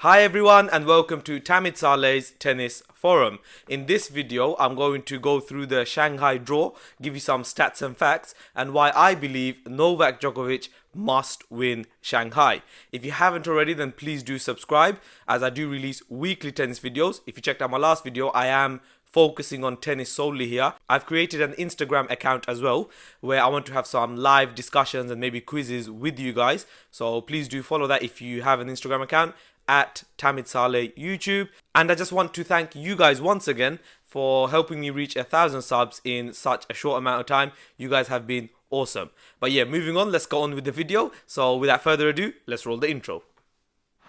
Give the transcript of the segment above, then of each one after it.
Hi everyone and welcome to Tamit Saleh's Tennis Forum. In this video, I'm going to go through the Shanghai draw, give you some stats and facts, and why I believe Novak Djokovic must win Shanghai. If you haven't already, then please do subscribe, as I do release weekly tennis videos. If you checked out my last video, I am focusing on tennis solely here. I've created an Instagram account as well where I want to have some live discussions and maybe quizzes with you guys. So please do follow that if you have an Instagram account at Tamit Saleh YouTube. And I just want to thank you guys once again for helping me reach 1,000 subs in such a short amount of time. You guys have been awesome. But yeah, moving on, let's go on with the video. So without further ado, let's roll the intro.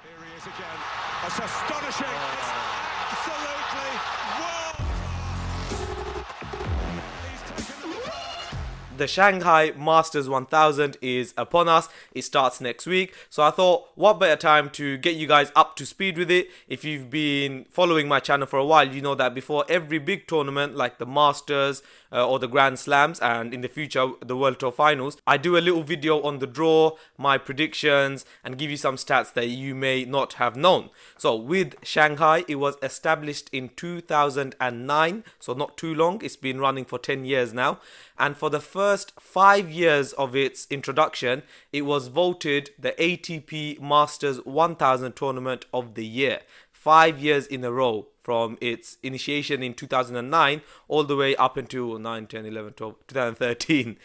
Here he is again. That's astonishing. It's absolutely world. He's taken them apart. The Shanghai Masters 1000 is upon us. It starts next week. So I thought, what better time to get you guys up to speed with it. If you've been following my channel for a while, you know that before every big tournament like the Masters or the Grand Slams, and in the future the World Tour Finals, I do a little video on the draw, my predictions, and give you some stats that you may not have known. So with Shanghai, it was established in 2009, so not too long. It's been running for 10 years now. And for the first 5 years of its introduction, it was voted the ATP Masters 1000 Tournament of the Year. 5 years in a row from its initiation in 2009 all the way up until 9, 10, 11, 12, 2013.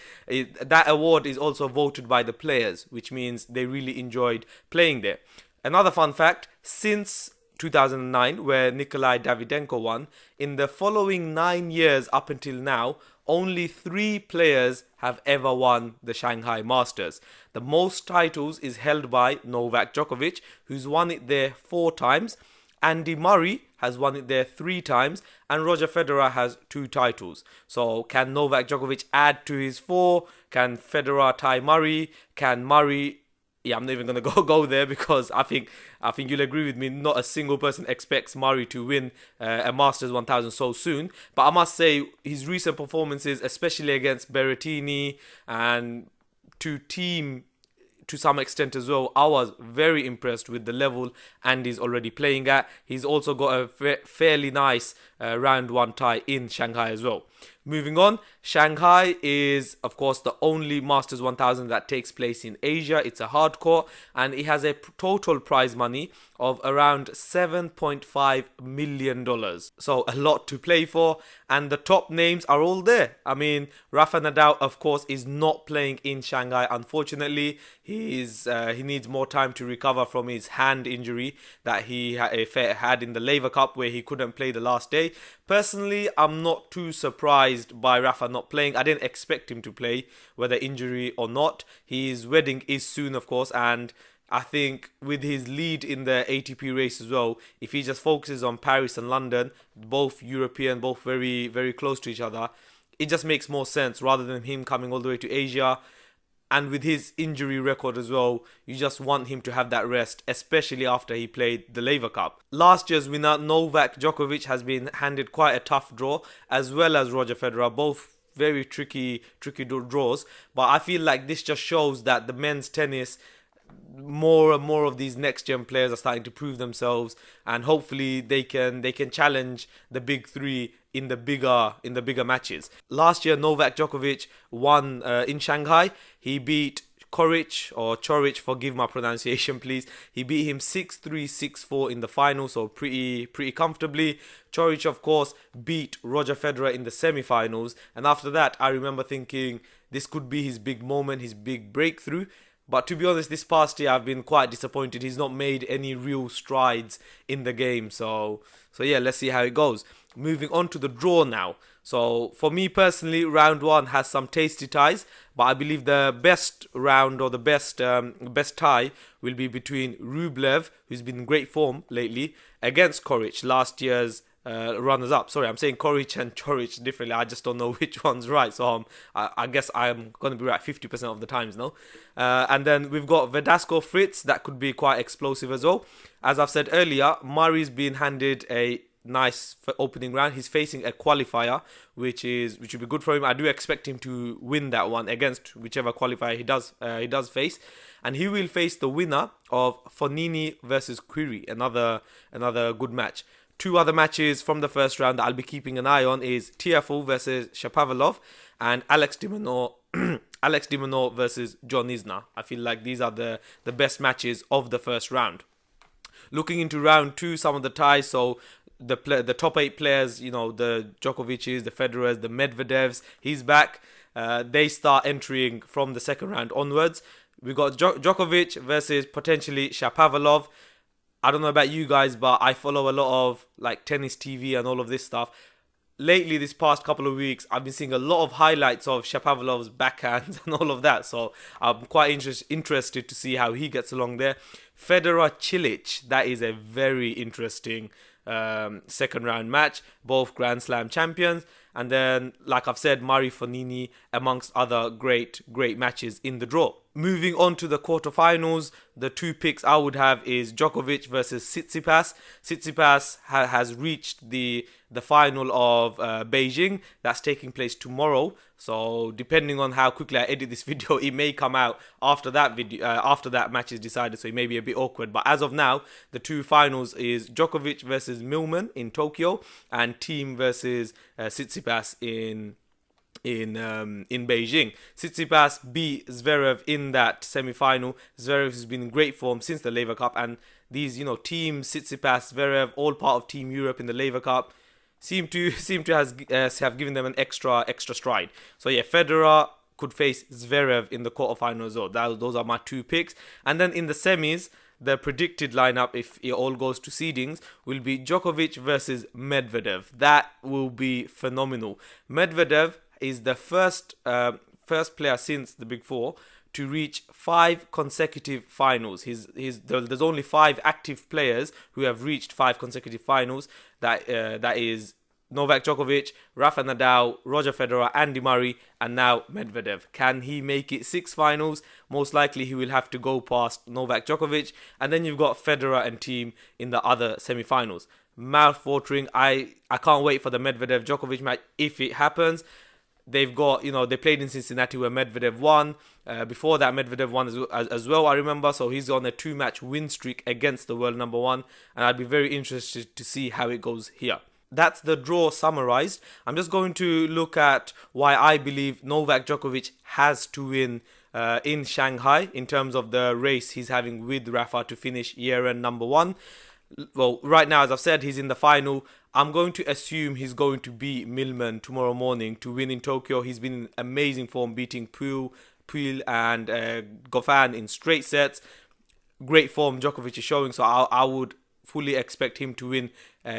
That award is also voted by the players, which means they really enjoyed playing there. Another fun fact, since 2009, where Nikolai Davydenko won, in the following 9 years up until now, only 3 players have ever won the Shanghai Masters. The most titles is held by Novak Djokovic, who's won it there 4 times. Andy Murray has won it there 3 times, and Roger Federer has 2 titles. So can Novak Djokovic add to his 4? Can Federer tie Murray? Can Murray... Yeah, I'm not even going to go there, because I think you'll agree with me, not a single person expects Murray to win a Masters 1000 so soon. But I must say, his recent performances, especially against Berrettini and to some extent as well, I was very impressed with the level Andy's already playing at. He's also got a fairly nice round 1 tie in Shanghai as well. Moving on, Shanghai is of course the only Masters 1000 that takes place in Asia. It's a hard court, and it has a total prize money of around $7.5 million. So a lot to play for, and the top names are all there. I mean, Rafa Nadal of course is not playing in Shanghai, unfortunately. He needs more time to recover from his hand injury that he had in the Laver Cup, where he couldn't play the last day. Personally, I'm not too surprised by Rafa not playing. I didn't expect him to play, whether injury or not. His wedding is soon, of course, and I think with his lead in the ATP race as well, if he just focuses on Paris and London, both European, both very, very close to each other, it just makes more sense rather than him coming all the way to Asia. And with his injury record as well, you just want him to have that rest, especially after he played the Laver Cup. Last year's winner, Novak Djokovic, has been handed quite a tough draw, as well as Roger Federer, both very tricky draws. But I feel like this just shows that the men's tennis, more and more of these next gen players are starting to prove themselves, and hopefully they can challenge the big 3 in the bigger matches. Last year Novak Djokovic won in Shanghai. He beat Coric, forgive my pronunciation please. He beat him 6-3, 6-4 in the final, so pretty comfortably. Coric of course beat Roger Federer in the semi-finals, and after that I remember thinking this could be his big moment, his big breakthrough. But to be honest, this past year I've been quite disappointed. He's not made any real strides in the game. So yeah, let's see how it goes. Moving on to the draw now. So for me personally, round 1 has some tasty ties, but I believe the best round, or the best tie, will be between Rublev, who's been in great form lately, against Coric, last year's runners-up. Sorry, I'm saying Coric and Coric differently. I just don't know which one's right. So I guess I'm going to be right 50% of the times now. And then we've got Verdasco Fritz. That could be quite explosive as well. As I've said earlier, Murray's been handed nice for opening round. He's facing a qualifier, which would be good for him. I do expect him to win that one against whichever qualifier he does face, and he will face the winner of Fonini versus Quiri, another good match. Two other matches from the first round that I'll be keeping an eye on is Tiafoe versus Shapovalov and Alex de Minaur versus John Isner. I feel like these are the best matches of the first round. Looking into round 2, some of the ties, so the top 8 players, the Djokovic's, the Federer's, the Medvedev's, he's back. They start entering from the second round onwards. We got Djokovic versus potentially Shapovalov. I don't know about you guys, but I follow a lot of like tennis TV and all of this stuff. Lately, this past couple of weeks, I've been seeing a lot of highlights of Shapovalov's backhands and all of that. So I'm quite interested to see how he gets along there. Federer Cilic, that is a very interesting second round match. Both Grand Slam champions. And then, like I've said, Murray Fonini amongst other great matches in the draw. Moving on to the quarterfinals, the 2 picks I would have is Djokovic versus Tsitsipas. Tsitsipas has reached the final of Beijing. That's taking place tomorrow. So depending on how quickly I edit this video, it may come out after that match is decided. So it may be a bit awkward. But as of now, the 2 finals is Djokovic versus Millman in Tokyo and Thiem versus Tsitsipas in Beijing. Tsitsipas beat Zverev in that semi-final. Zverev has been in great form since the Laver Cup, and these Thiem, Tsitsipas, Zverev, all part of Team Europe in the Laver Cup, seem to have given them an extra stride. So yeah, Federer could face Zverev in the quarterfinals. So those are my 2 picks. And then in the semis, the predicted lineup, if it all goes to seedings, will be Djokovic versus Medvedev. That will be phenomenal. Medvedev is the first player since the Big Four to reach 5 consecutive finals. There's only 5 active players who have reached 5 consecutive finals. That is Novak Djokovic, Rafa Nadal, Roger Federer, Andy Murray, and now Medvedev. Can he make it 6 finals? Most likely he will have to go past Novak Djokovic. And then you've got Federer and Thiem in the other semi-finals. Mouth-watering. I can't wait for the Medvedev-Djokovic match if it happens. They've got, they played in Cincinnati where Medvedev won. Before that, Medvedev won as well, I remember. So he's on a 2-match win streak against the world number 1. And I'd be very interested to see how it goes here. That's the draw summarized. I'm just going to look at why I believe Novak Djokovic has to win in Shanghai in terms of the race he's having with Rafa to finish year-end number 1. Well, right now, as I've said, he's in the final. I'm going to assume he's going to beat Millman tomorrow morning to win in Tokyo. He's been in amazing form, beating Puel and Goffin in straight sets. Great form Djokovic is showing, so I would fully expect him to win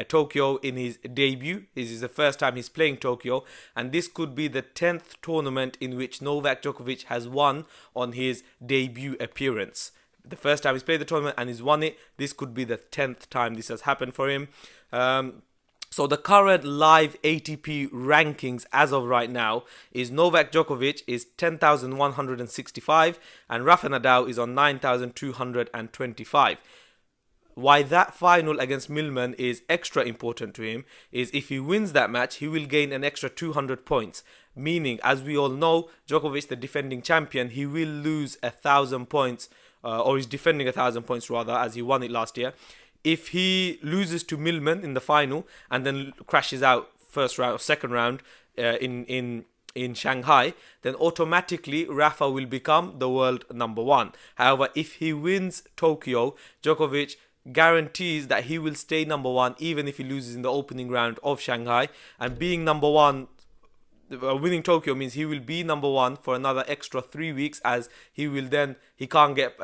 Tokyo in his debut. This is the first time he's playing Tokyo, and this could be the 10th tournament in which Novak Djokovic has won on his debut appearance. The first time he's played the tournament and he's won it. This could be the 10th time this has happened for him. So the current live ATP rankings as of right now is Novak Djokovic is 10,165 and Rafa Nadal is on 9,225. Why that final against Millman is extra important to him is if he wins that match, he will gain an extra 200 points. Meaning, as we all know, Djokovic, the defending champion, he will lose 1,000 points, or he's defending 1,000 points rather, as he won it last year. If he loses to Millman in the final and then crashes out first round or second round in Shanghai, then automatically Rafa will become the world number 1. However, if he wins Tokyo, Djokovic guarantees that he will stay number 1 even if he loses in the opening round of Shanghai. And being number 1, winning Tokyo means he will be number 1 for another extra 3 weeks, as he can't get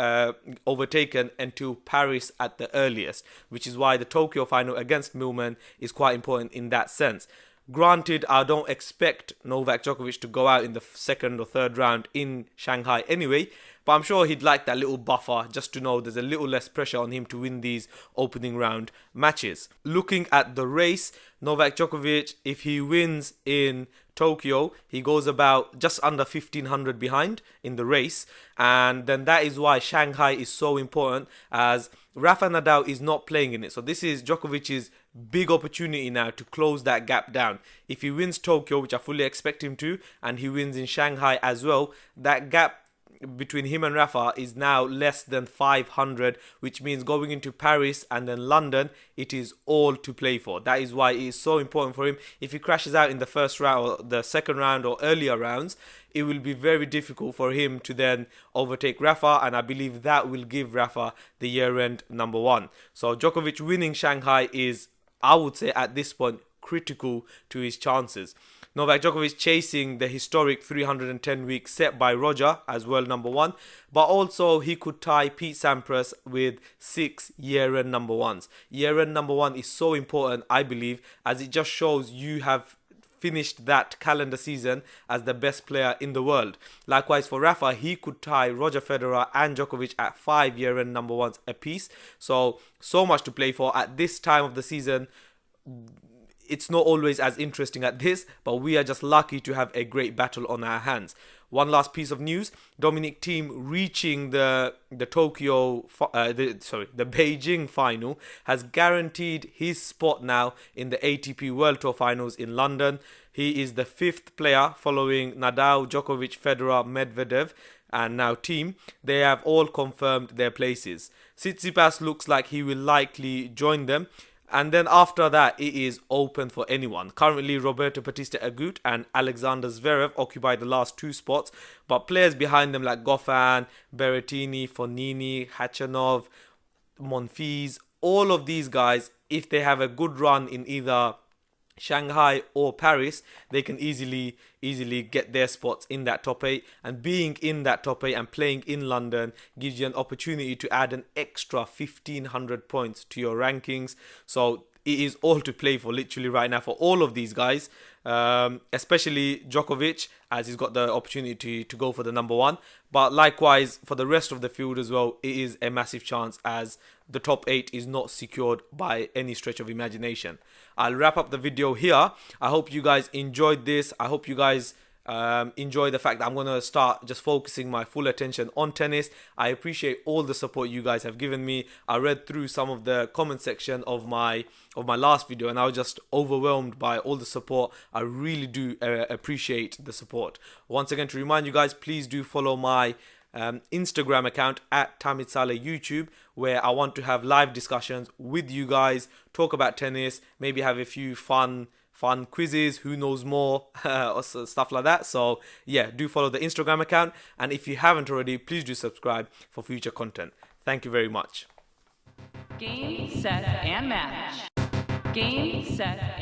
overtaken until Paris at the earliest, which is why the Tokyo final against Millman is quite important in that sense. Granted, I don't expect Novak Djokovic to go out in the second or third round in Shanghai anyway, but I'm sure he'd like that little buffer just to know there's a little less pressure on him to win these opening round matches. Looking at the race, Novak Djokovic, if he wins in Tokyo, he goes about just under 1500 behind in the race, and then that is why Shanghai is so important, as Rafa Nadal is not playing in it. So this is Djokovic's big opportunity now to close that gap down. If he wins Tokyo, which I fully expect him to, and he wins in Shanghai as well, that gap between him and Rafa is now less than 500, which means going into Paris and then London, it is all to play for. That is why it is so important for him. If he crashes out in the first round or the second round or earlier rounds, it will be very difficult for him to then overtake Rafa, and I believe that will give Rafa the year-end number one. So Djokovic winning Shanghai is, I would say at this point, critical to his chances. Novak Djokovic chasing the historic 310 week set by Roger as world number one, but also he could tie Pete Sampras with 6 year-end number ones. Year-end number one is so important, I believe, as it just shows you have finished that calendar season as the best player in the world. Likewise for Rafa, he could tie Roger Federer and Djokovic at 5 year-end number ones apiece. So much to play for at this time of the season. It's not always as interesting at this, but we are just lucky to have a great battle on our hands. One last piece of news: Dominic Thiem reaching the Beijing final has guaranteed his spot now in the ATP World Tour Finals in London. He is the 5th player following Nadal, Djokovic, Federer, Medvedev, and now Thiem. They have all confirmed their places. Tsitsipas looks like he will likely join them. And then after that, it is open for anyone. Currently, Roberto Bautista Agut and Alexander Zverev occupy the last 2 spots. But players behind them like Goffin, Berrettini, Fognini, Khachanov, Monfils, all of these guys, if they have a good run in either Shanghai or Paris, they can easily get their spots in that top 8, and being in that top 8 and playing in London gives you an opportunity to add an extra 1500 points to your rankings. So it is all to play for literally right now for all of these guys, especially Djokovic, as he's got the opportunity to go for the number one. But likewise for the rest of the field as well, it is a massive chance, as the top 8 is not secured by any stretch of imagination. I'll wrap up the video here. I hope you guys enjoyed this. I hope you guys enjoy the fact that I'm going to start just focusing my full attention on tennis. I appreciate all the support you guys have given me. I read through some of the comment section of my last video, and I was just overwhelmed by all the support. I really do appreciate the support. Once again, to remind you guys, please do follow my Instagram account at Tamid Saleh YouTube, where I want to have live discussions with you guys, talk about tennis, maybe have a few fun quizzes, who knows more, or stuff like that. So yeah, do follow the Instagram account, and if you haven't already, please do subscribe for future content. Thank you very much. Game, set, and match. Game, set,